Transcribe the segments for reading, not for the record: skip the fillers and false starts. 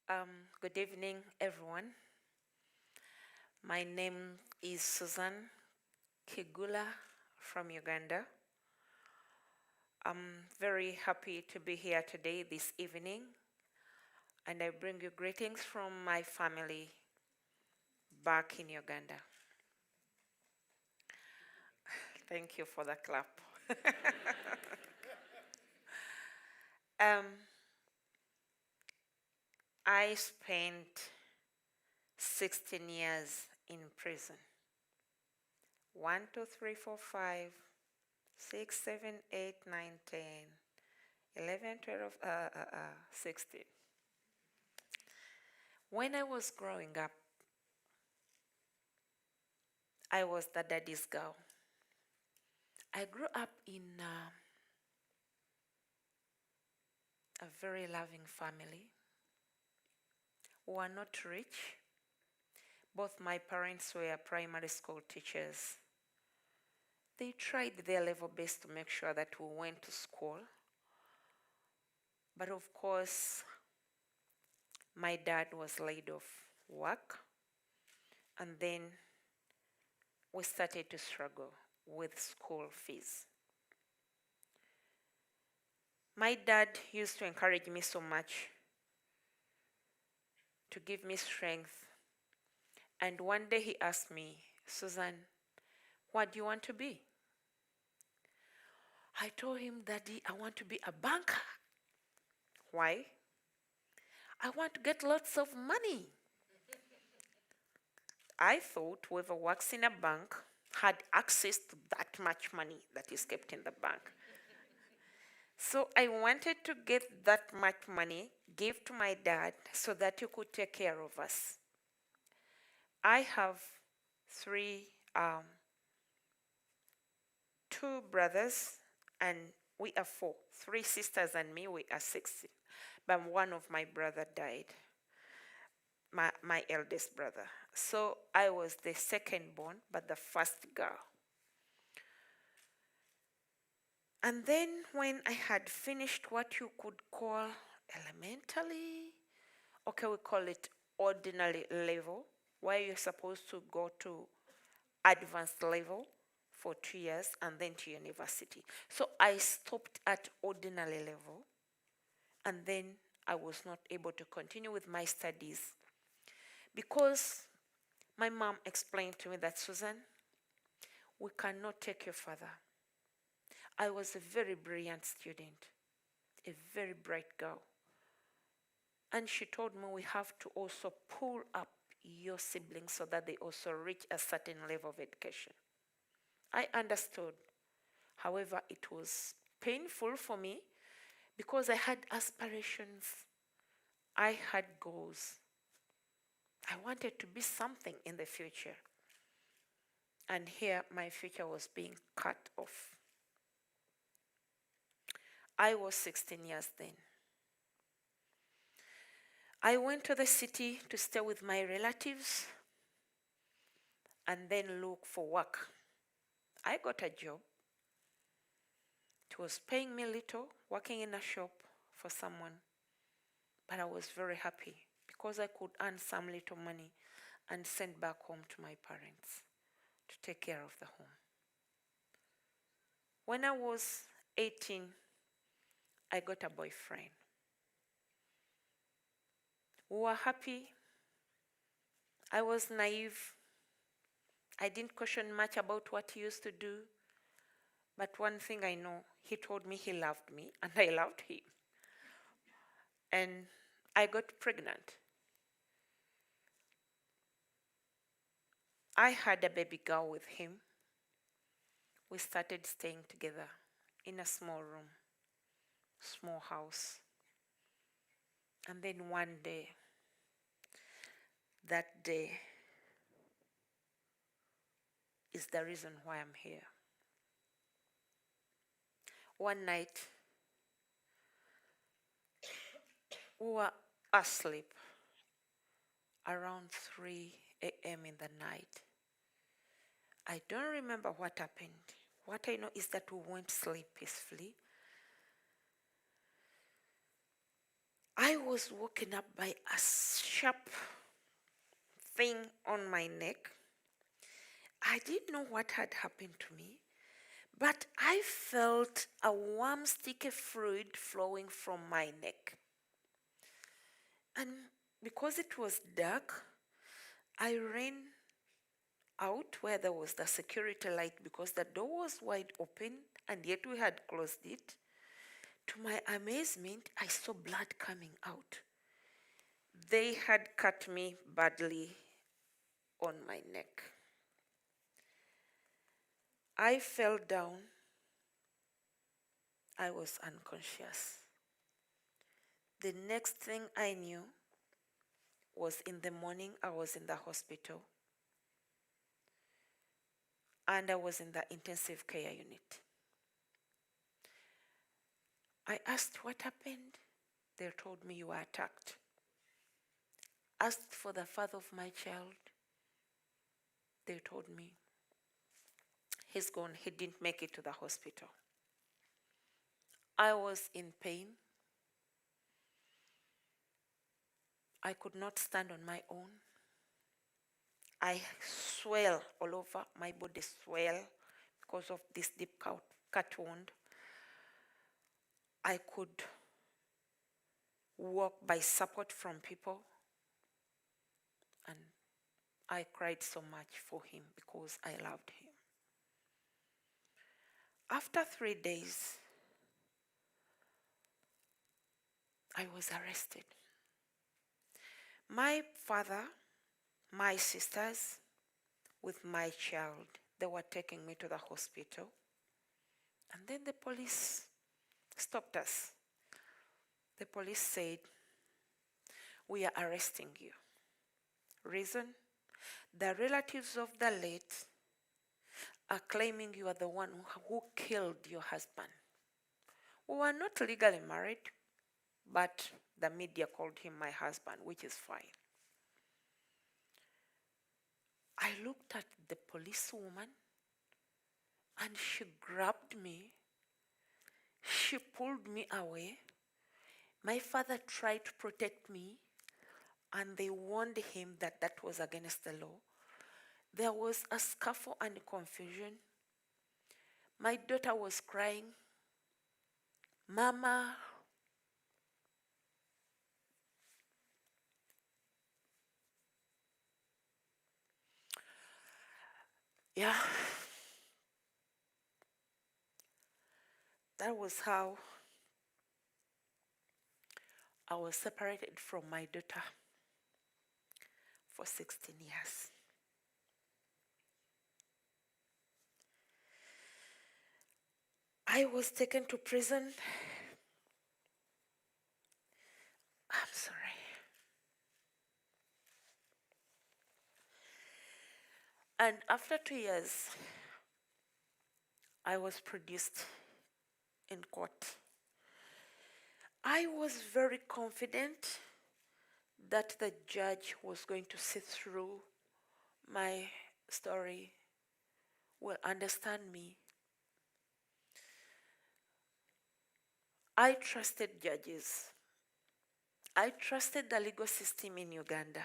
Good evening, everyone. My name is Susan Kigula from Uganda. I'm very happy to be here today, this evening, and I bring you greetings from my family back in Uganda. Thank you for the clap. um, I spent 16 years in prison. 1, 2, 3, 4, 5, 6, 7, 8, 9, 10, 11, 12, 16. When I was growing up, I was the daddy's girl. I grew up in a very loving family. We were not rich. Both my parents were primary school teachers. They tried their level best to make sure that we went to school. But of course, my dad was laid off work, and then we started to struggle with school fees. My dad used to encourage me so much to give me strength. And one day he asked me, Susan, what do you want to be? I told him, Daddy, I want to be a banker. Why? I want to get lots of money. I thought whoever works in a bank had access to that much money that is kept in the bank. So I wanted to get that much money, give to my dad so that he could take care of us. I have two brothers, and we are four. 3 sisters and me, we are 6. But one of my brother died, my eldest brother. So I was the second born, but the first girl. And then when I had finished what you could call elementary, okay, we call it ordinary level, where you're supposed to go to advanced level for 2 years and then to university. So I stopped at ordinary level, and then I was not able to continue with my studies because my mom explained to me that, Susan, we cannot take you further. I was a very brilliant student, a very bright girl. And she told me we have to also pull up your siblings so that they also reach a certain level of education. I understood. However, it was painful for me because I had aspirations. I had goals. I wanted to be something in the future. And here my future was being cut off. I was 16 years then. I went to the city to stay with my relatives and then look for work. I got a job. It was paying me little, working in a shop for someone. But I was very happy because I could earn some little money and send back home to my parents to take care of the home. When I was 18, I got a boyfriend. We were happy. I was naive. I didn't question much about what he used to do. But one thing I know, he told me he loved me, and I loved him. And I got pregnant. I had a baby girl with him. We started staying together in a small room, small house. And then one day, that day is the reason why I'm here. One night, we were asleep around 3 a.m. in the night. I don't remember what happened. What I know is that we went to sleep peacefully. I was woken up by a sharp thing on my neck. I didn't know what had happened to me, but I felt a warm, sticky fluid flowing from my neck. And because it was dark, I ran out where there was the security light because the door was wide open and yet we had closed it. To my amazement, I saw blood coming out. They had cut me badly on my neck. I fell down. I was unconscious. The next thing I knew was in the morning I was in the hospital and I was in the intensive care unit. I asked what happened. They told me you were attacked. Asked for the father of my child. They told me he's gone. He didn't make it to the hospital. I was in pain. I could not stand on my own. I swell all over. My body swell because of this deep cut wound. I could walk by support from people. And I cried so much for him because I loved him. After 3 days, I was arrested. My father, my sisters, with my child, they were taking me to the hospital. And then the police stopped us. The police said, we are arresting you. Reason? The relatives of the late are claiming you are the one who killed your husband. We were not legally married, but the media called him my husband, which is fine. I looked at the policewoman and she grabbed me. She pulled me away. My father tried to protect me and they warned him that that was against the law. There was a scuffle and confusion. My daughter was crying, Mama. Yeah. That was how I was separated from my daughter for 16 years. I was taken to prison. I'm sorry. And after 2 years, I was produced in court. I was very confident that the judge was going to see through my story, will understand me. I trusted judges. I trusted the legal system in Uganda.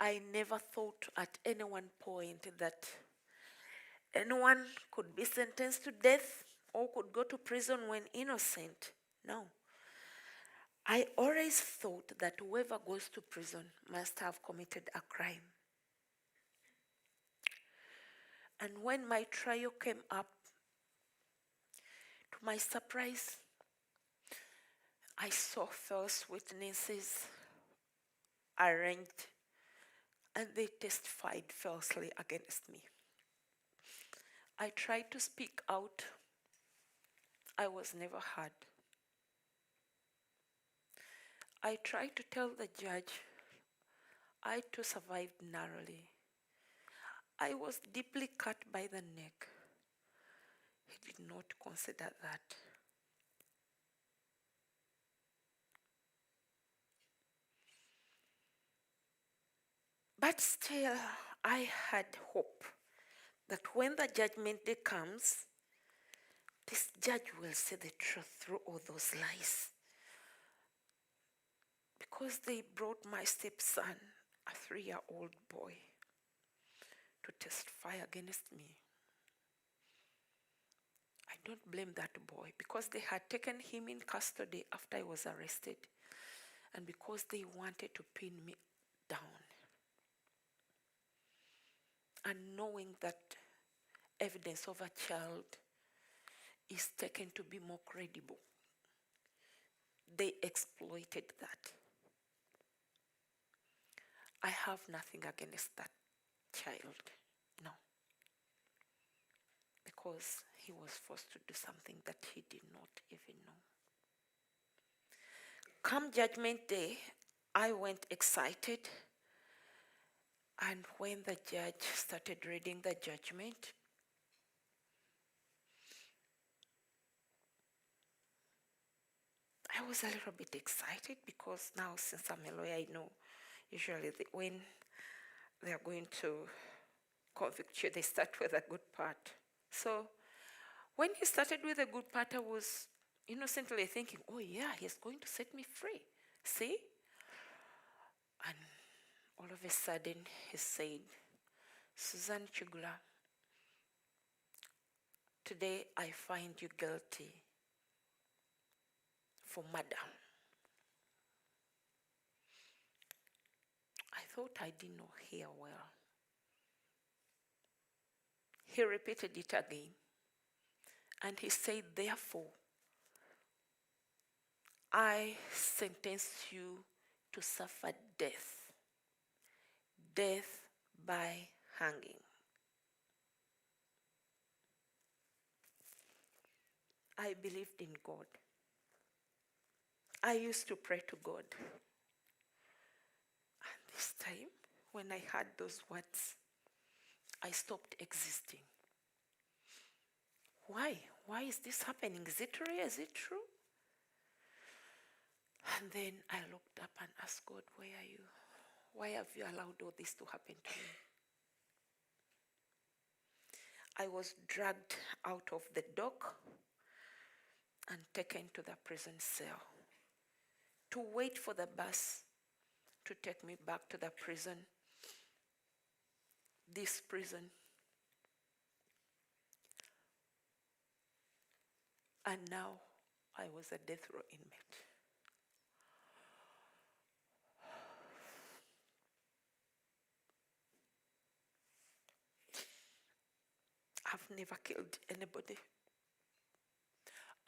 I never thought at any one point that anyone could be sentenced to death or could go to prison when innocent. No. I always thought that whoever goes to prison must have committed a crime. And when my trial came up, to my surprise, I saw false witnesses arraigned and they testified falsely against me. I tried to speak out. I was never heard. I tried to tell the judge I too survived narrowly. I was deeply cut by the neck. He did not consider that. But still, I had hope that when the judgment day comes, This judge will say the truth through all those lies. Because they brought my stepson, a 3-year-old boy, to testify against me. I don't blame that boy, because they had taken him in custody after I was arrested, and because they wanted to pin me down. And knowing that evidence of a child is taken to be more credible, they exploited that. I have nothing against that child, no. Because he was forced to do something that he did not even know. Come Judgment Day, I went excited, and when the judge started reading the judgment, I was a little bit excited, because now, since I'm a lawyer, I know usually when they're going to convict you, they start with a good part. So when he started with a good part, I was innocently thinking, oh yeah, he's going to set me free. See? And all of a sudden, he said, Susan Kigula, today I find you guilty for murder. I thought I did not hear well. He repeated it again, and he said, therefore, I sentence you to suffer death, death by hanging. I believed in God. I used to pray to God. And this time, when I heard those words, I stopped existing. Why? Why is this happening? Is it real? Is it true? And then I looked up and asked God, where are you? Why have you allowed all this to happen to me? I was dragged out of the dock and taken to the prison cell to wait for the bus to take me back to the prison, this prison. And now I was a death row inmate. I've never killed anybody.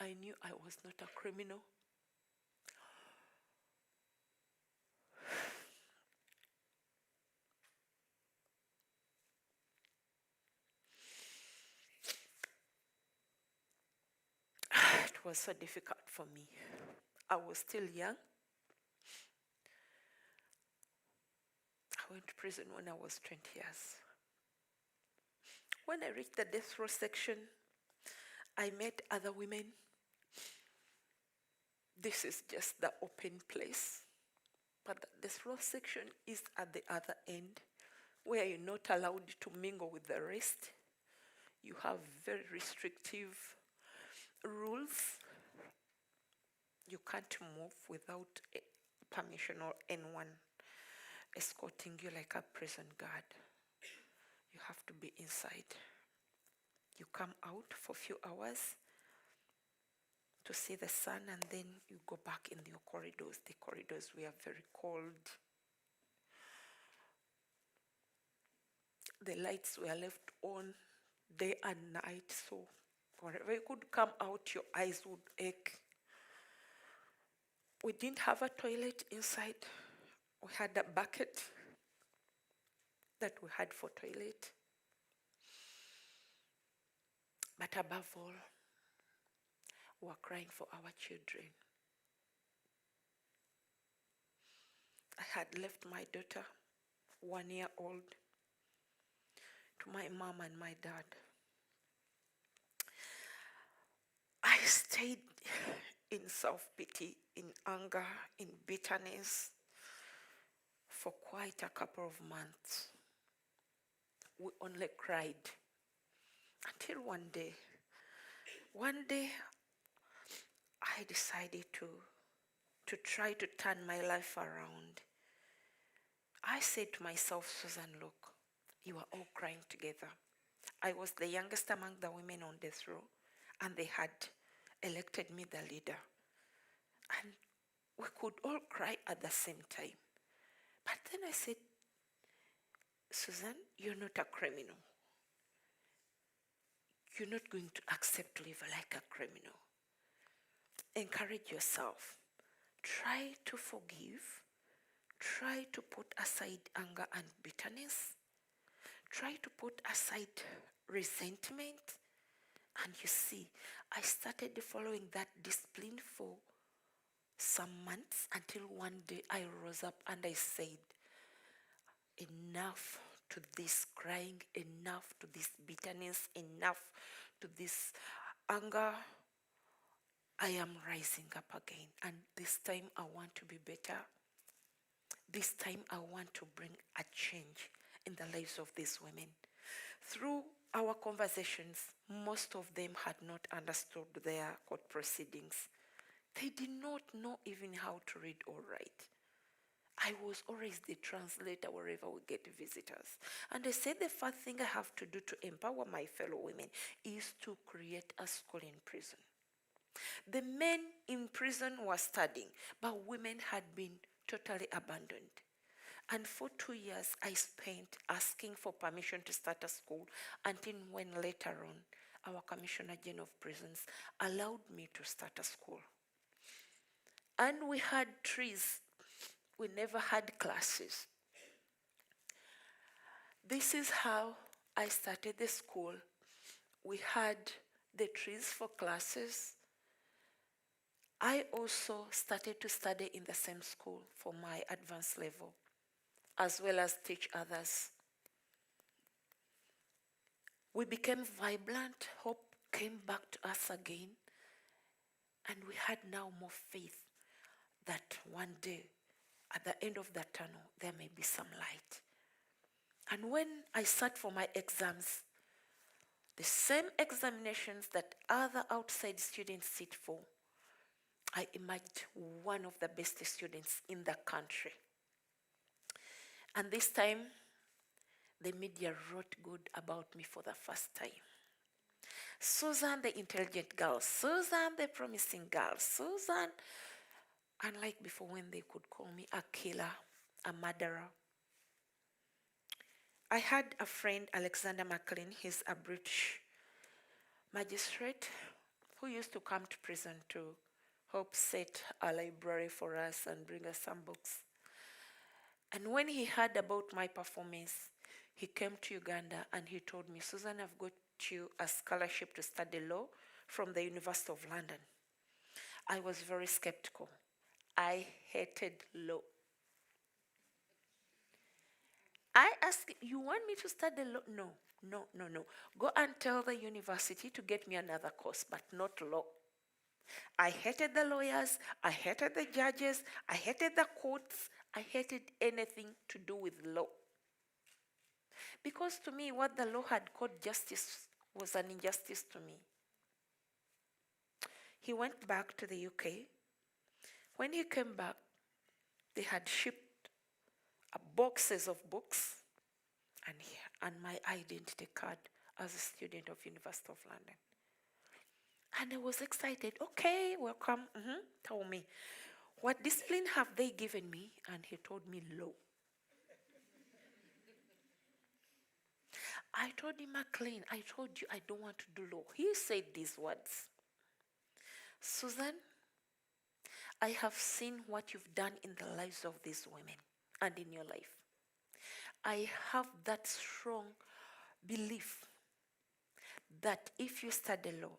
I knew I was not a criminal. It was so difficult for me. I was still young. I went to prison when I was 20 years. When I reached the death row section, I met other women. This is just the open place. But the death row section is at the other end, where you're not allowed to mingle with the rest. You have very restrictive rules. You can't move without permission or anyone escorting you like a prison guard. You have to be inside. You come out for a few hours to see the sun, and then you go back in your corridors. The corridors were very cold. The lights were left on day and night, so whenever you could come out, your eyes would ache. We didn't have a toilet inside. We had a bucket that we had for toilet. But above all, we were crying for our children. I had left my daughter, 1 year old, to my mom and my dad. I stayed in self-pity, in anger, in bitterness for quite a couple of months. We only cried until one day One day, I decided to try to turn my life around. I said to myself, Susan, look, you are all crying together. I was the youngest among the women on death row, and they had elected me the leader. And we could all cry at the same time. But then I said, Susan, you're not a criminal. You're not going to accept to live like a criminal. Encourage yourself. Try to forgive. Try to put aside anger and bitterness. Try to put aside resentment. And you see, I started following that discipline for some months until one day I rose up and I said, enough to this crying, enough to this bitterness, enough to this anger. I am rising up again, and this time I want to be better. This time I want to bring a change in the lives of these women. Through our conversations, most of them had not understood their court proceedings. They did not know even how to read or write. I was always the translator wherever we get visitors. And I said the first thing I have to do to empower my fellow women is to create a school in prison. The men in prison were studying, but women had been totally abandoned. And for 2 years, I spent asking for permission to start a school until when later on, our Commissioner General of Prisons allowed me to start a school. And we had trees. We never had classes. This is how I started the school. We had the trees for classes. I also started to study in the same school for my advanced level, as well as teach others. We became vibrant. Hope came back to us again. And we had now more faith that one day, at the end of the tunnel, there may be some light. And when I sat for my exams, the same examinations that other outside students sit for, I emerged one of the best students in the country. And this time, the media wrote good about me for the first time. Susan, the intelligent girl. Susan, the promising girl. Susan, unlike before when they could call me a killer, a murderer. I had a friend, Alexander McLean. He's a British magistrate who used to come to prison to help set a library for us and bring us some books. And when he heard about my performance, he came to Uganda and he told me, Susan, I've got you a scholarship to study law from the University of London. I was very skeptical. I hated law. I asked, you want me to study law? No. Go and tell the university to get me another course, but not law. I hated the lawyers, I hated the judges, I hated the courts, I hated anything to do with law. Because to me, what the law had called justice was an injustice to me. He went back to the UK. When he came back, they had shipped boxes of books and my identity card as a student of University of London. And I was excited. Okay, welcome. Tell me, what discipline have they given me? And he told me law. I told him, McLean, I told you I don't want to do law. He said these words. Susan, I have seen what you've done in the lives of these women and in your life. I have that strong belief that if you study law,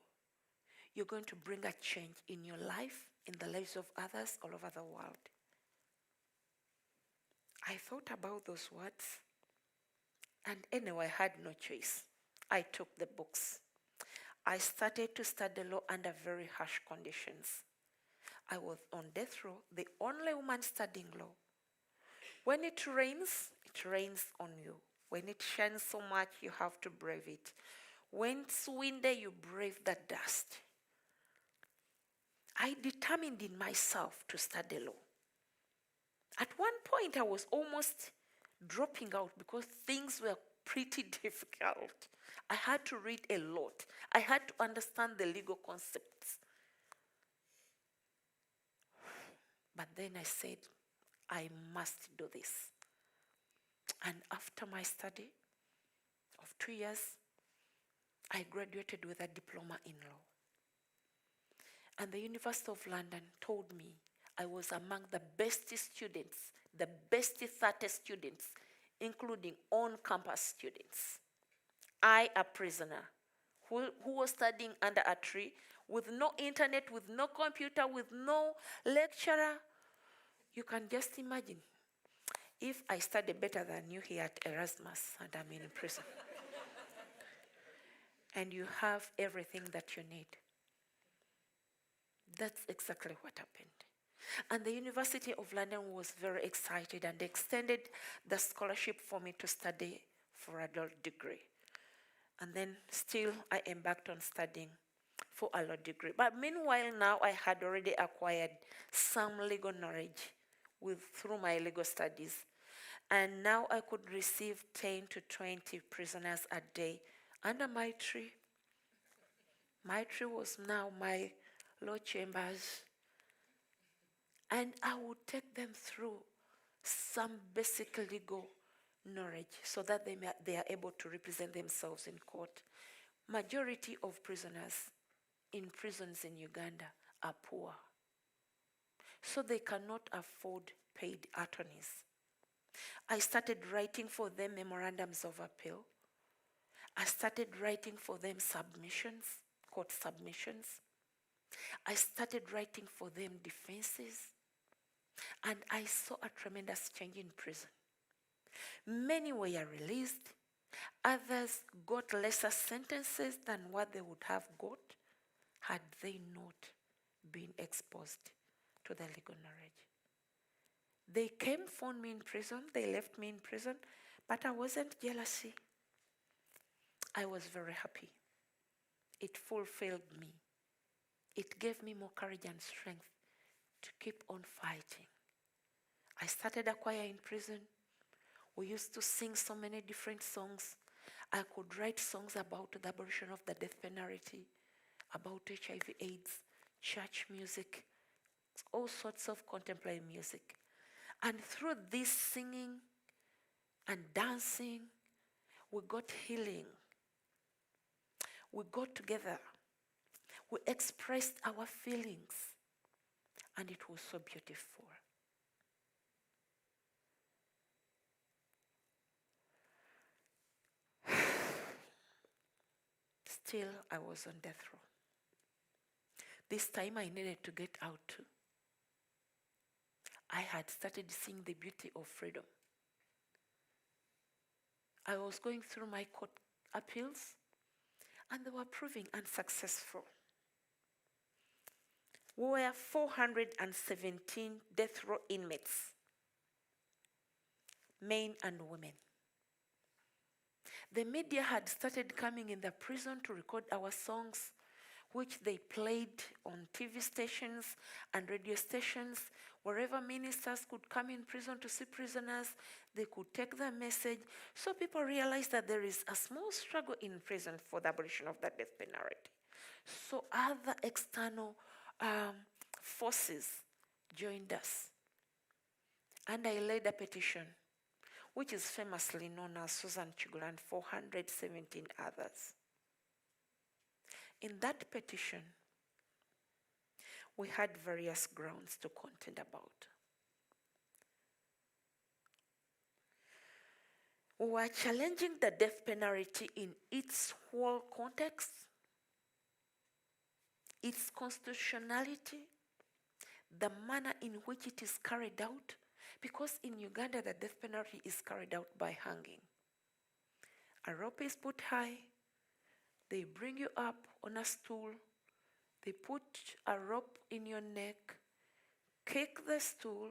you're going to bring a change in your life, in the lives of others all over the world. I thought about those words, and anyway, I had no choice. I took the books. I started to study law under very harsh conditions. I was on death row, the only woman studying law. When it rains on you. When it shines so much, you have to brave it. When it's windy, you brave the dust. I determined in myself to study law. At one point, I was almost dropping out because things were pretty difficult. I had to read a lot. I had to understand the legal concepts. But then I said, I must do this. And after my study of 2 years, I graduated with a diploma in law. And the University of London told me I was among the best students, the best 30 students, including on-campus students. I, a prisoner, who was studying under a tree, with no internet, with no computer, with no lecturer. You can just imagine if I study better than you here at Erasmus and I'm in prison. And you have everything that you need. That's exactly what happened. And the University of London was very excited and extended the scholarship for me to study for a law degree. And then still I embarked on studying for a law degree. But meanwhile now I had already acquired some legal knowledge through my legal studies. And now I could receive 10 to 20 prisoners a day under my tree. My tree was now my law chambers. And I would take them through some basic legal knowledge so that they are able to represent themselves in court. Majority of prisoners in prisons in Uganda are poor, so they cannot afford paid attorneys. I started writing for them memorandums of appeal. I started writing for them submissions, court submissions. I started writing for them defenses. And I saw a tremendous change in prison. Many were released. Others got lesser sentences than what they would have got had they not been exposed to the legal knowledge. They came, found me in prison, they left me in prison, but I wasn't jealousy. I was very happy. It fulfilled me. It gave me more courage and strength to keep on fighting. I started a choir in prison. We used to sing so many different songs. I could write songs about the abolition of the death penalty, about HIV/AIDS, church music, all sorts of contemporary music. And through this singing and dancing, we got healing. We got together. We expressed our feelings. And it was so beautiful. Still, I was on death row. This time I needed to get out too. I had started seeing the beauty of freedom. I was going through my court appeals, and they were proving unsuccessful. We were 417 death row inmates, men and women. The media had started coming in the prison to record our songs, which they played on TV stations and radio stations. Wherever ministers could come in prison to see prisoners, they could take the message. So people realized that there is a small struggle in prison for the abolition of the death penalty. So other external forces joined us. And I led a petition, which is famously known as Susan Kigula and 417 others. In that petition, we had various grounds to contend about. We were challenging the death penalty in its whole context, its constitutionality, the manner in which it is carried out, because in Uganda the death penalty is carried out by hanging. A rope is put high, they bring you up on a stool, they put a rope in your neck, kick the stool,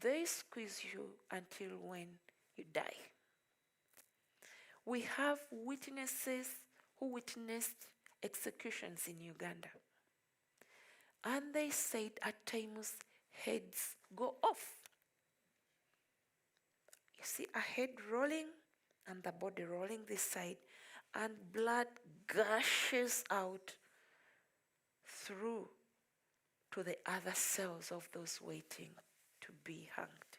they squeeze you until when you die. We have witnesses who witnessed executions in Uganda. And they said at times heads go off. You see a head rolling and the body rolling this side, and blood gushes out through to the other cells of those waiting to be hanged.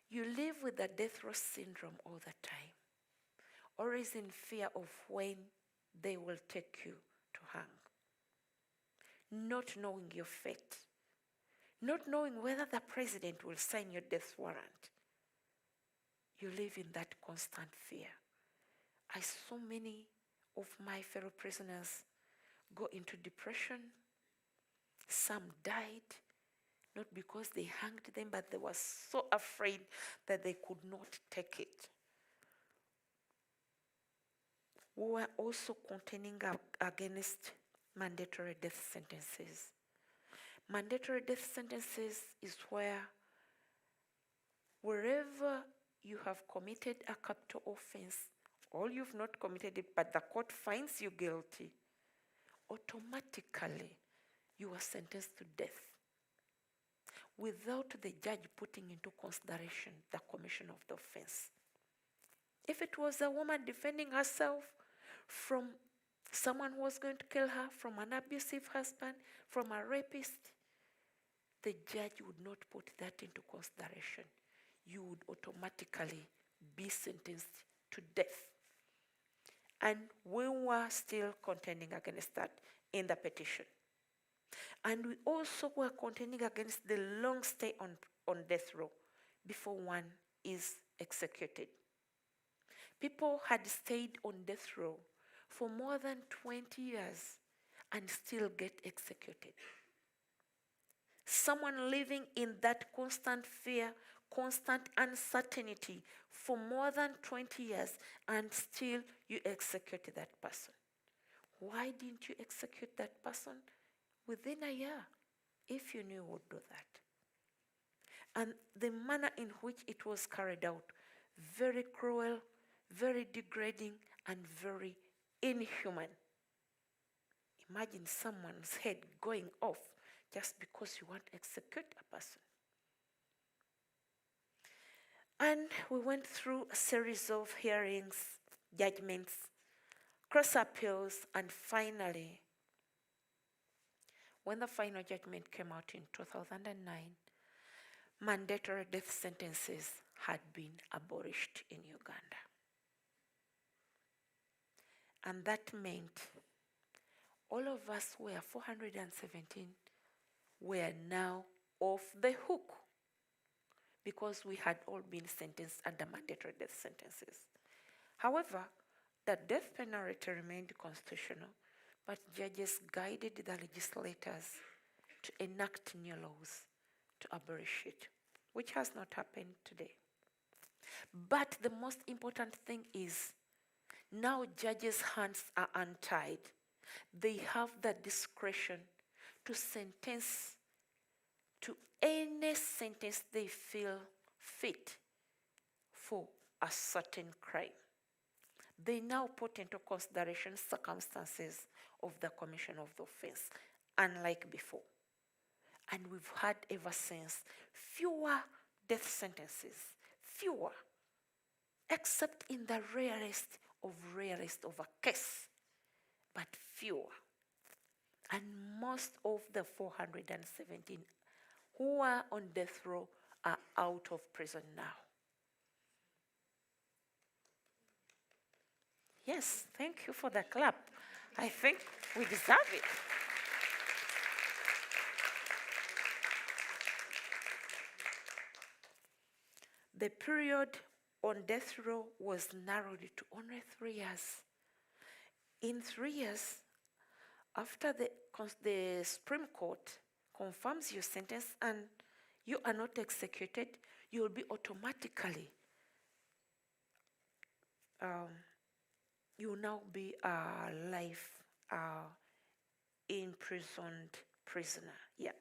You live with the death row syndrome all the time, always in fear of when they will take you to hang. Not knowing your fate, not knowing whether the president will sign your death warrant. You live in that constant fear. I saw many of my fellow prisoners go into depression. Some died, not because they hanged them, but they were so afraid that they could not take it. We were also contending against mandatory death sentences. Mandatory death sentences is wherever you have committed a capital offense, or you've not committed it, but the court finds you guilty, automatically you are sentenced to death without the judge putting into consideration the commission of the offense. If it was a woman defending herself from someone who was going to kill her, from an abusive husband, from a rapist, the judge would not put that into consideration. You would automatically be sentenced to death. And we were still contending against that in the petition. And we also were contending against the long stay on death row before one is executed. People had stayed on death row for more than 20 years and still get executed. Someone living in that constant fear, constant uncertainty for more than 20 years, and still you execute that person. Why didn't you execute that person within a year if you knew you would do that? And the manner in which it was carried out, very cruel, very degrading, and very inhuman. Imagine someone's head going off just because you want to execute a person. And we went through a series of hearings, judgments, cross appeals, and finally, when the final judgment came out in 2009, mandatory death sentences had been abolished in Uganda. And that meant all of us were 417 were now off the hook because we had all been sentenced under mandatory death sentences. However, the death penalty remained constitutional, but judges guided the legislators to enact new laws to abolish it, which has not happened today. But the most important thing is now judges' hands are untied. They have the discretion to sentence to any sentence they feel fit for a certain crime. They now put into consideration circumstances of the commission of the offense, unlike before. And we've had ever since fewer death sentences, fewer, except in the rarest of a case, but fewer. And most of the 417 who are on death row are out of prison now. Yes, thank you for the clap. I think we deserve it. The period on death row was narrowed to only 3 years. In 3 years, after the Supreme Court confirms your sentence and you are not executed, you will be automatically, you will now be a life imprisoned prisoner. Yeah.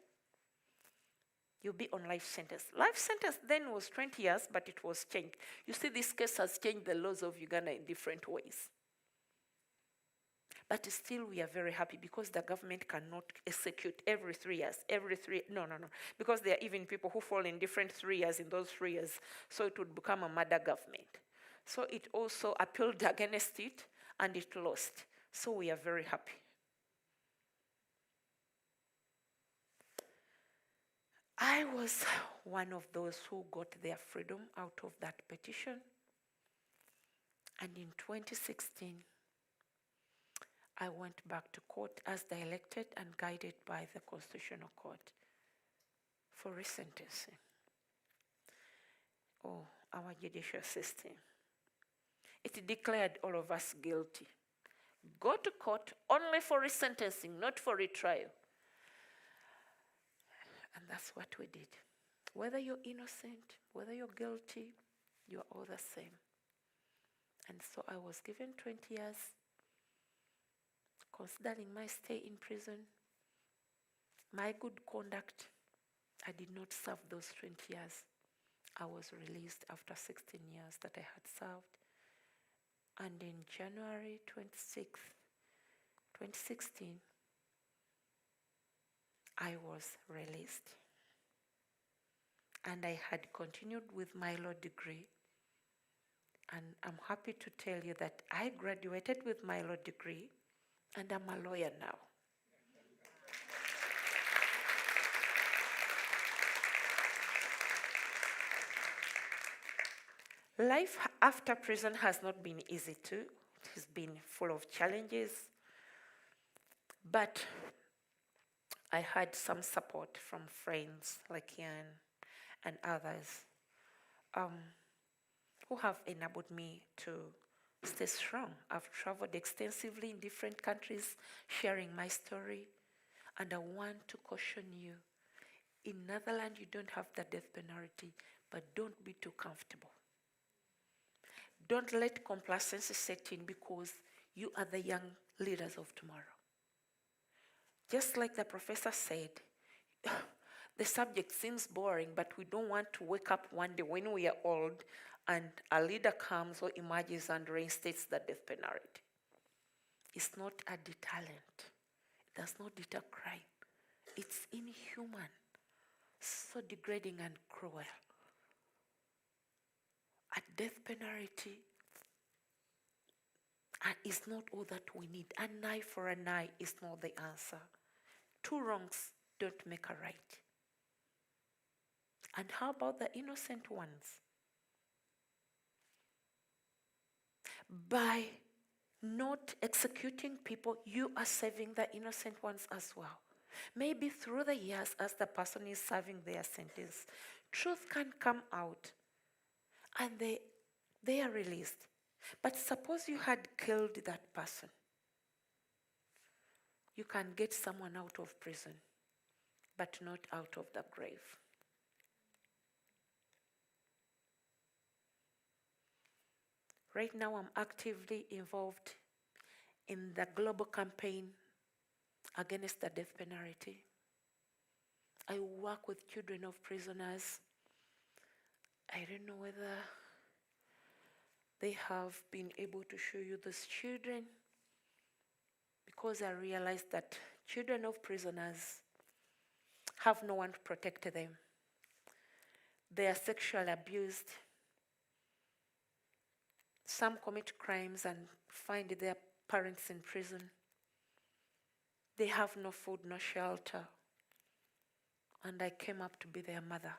You'll be on life sentence. Life sentence then was 20 years, but it was changed. You see, this case has changed the laws of Uganda in different ways. But still we are very happy because the government cannot execute every 3 years, no. Because there are even people who fall in different 3 years in those 3 years. So it would become a murder government. So it also appealed against it and it lost. So we are very happy. I was one of those who got their freedom out of that petition. And in 2016, I went back to court as directed and guided by the Constitutional Court for resentencing. Oh, our judicial system. It declared all of us guilty. Go to court only for resentencing, not for retrial. And that's what we did. Whether you're innocent, whether you're guilty, you're all the same. And so I was given 20 years, considering my stay in prison, my good conduct. I did not serve those 20 years. I was released after 16 years that I had served. And in January 26th, 2016, I was released. And I had continued with my law degree. And I'm happy to tell you that I graduated with my law degree, and I'm a lawyer now. Life after prison has not been easy too. It has been full of challenges. But I had some support from friends like Ian and others who have enabled me to stay strong. I've traveled extensively in different countries, sharing my story. And I want to caution you, in Netherlands you don't have the death penalty, but don't be too comfortable. Don't let complacency set in because you are the young leaders of tomorrow. Just like the professor said, the subject seems boring, but we don't want to wake up one day when we are old and a leader comes or emerges and reinstates the death penalty. It's not a deterrent. It does not deter crime. It's inhuman, so degrading and cruel. A death penalty is not all that we need. An eye for an eye is not the answer. Two wrongs don't make a right. And how about the innocent ones? By not executing people, you are saving the innocent ones as well. Maybe through the years, as the person is serving their sentence, truth can come out and they are released. But suppose you had killed that person. You can get someone out of prison, but not out of the grave. Right now, I'm actively involved in the global campaign against the death penalty. I work with children of prisoners. I don't know whether they have been able to show you those children, because I realized that children of prisoners have no one to protect them. They are sexually abused. Some commit crimes and find their parents in prison. They have no food, no shelter. And I came up to be their mother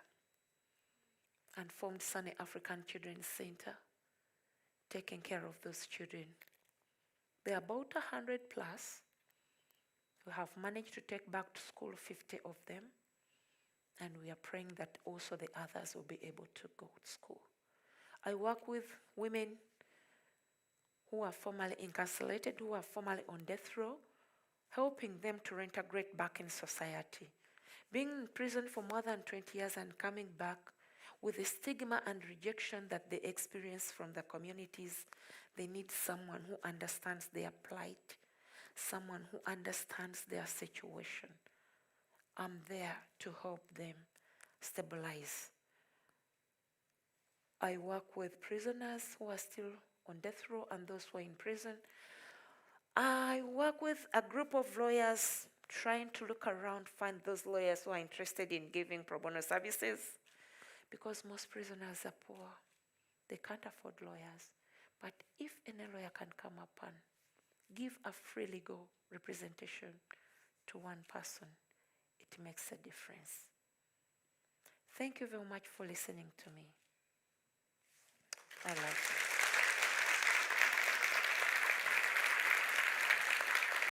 and formed Sunny African Children's Center, taking care of those children. There are about 100 plus. We have managed to take back to school 50 of them. And we are praying that also the others will be able to go to school. I work with women who are formerly incarcerated, who are formerly on death row, helping them to reintegrate back in society. Being in prison for more than 20 years and coming back with the stigma and rejection that they experience from the communities, they need someone who understands their plight, someone who understands their situation. I'm there to help them stabilize. I work with prisoners who are still on death row and those who are in prison. I work with a group of lawyers trying to look around, find those lawyers who are interested in giving pro bono services, because most prisoners are poor. They can't afford lawyers. But if any lawyer can come up and give a free legal representation to one person, it makes a difference. Thank you very much for listening to me.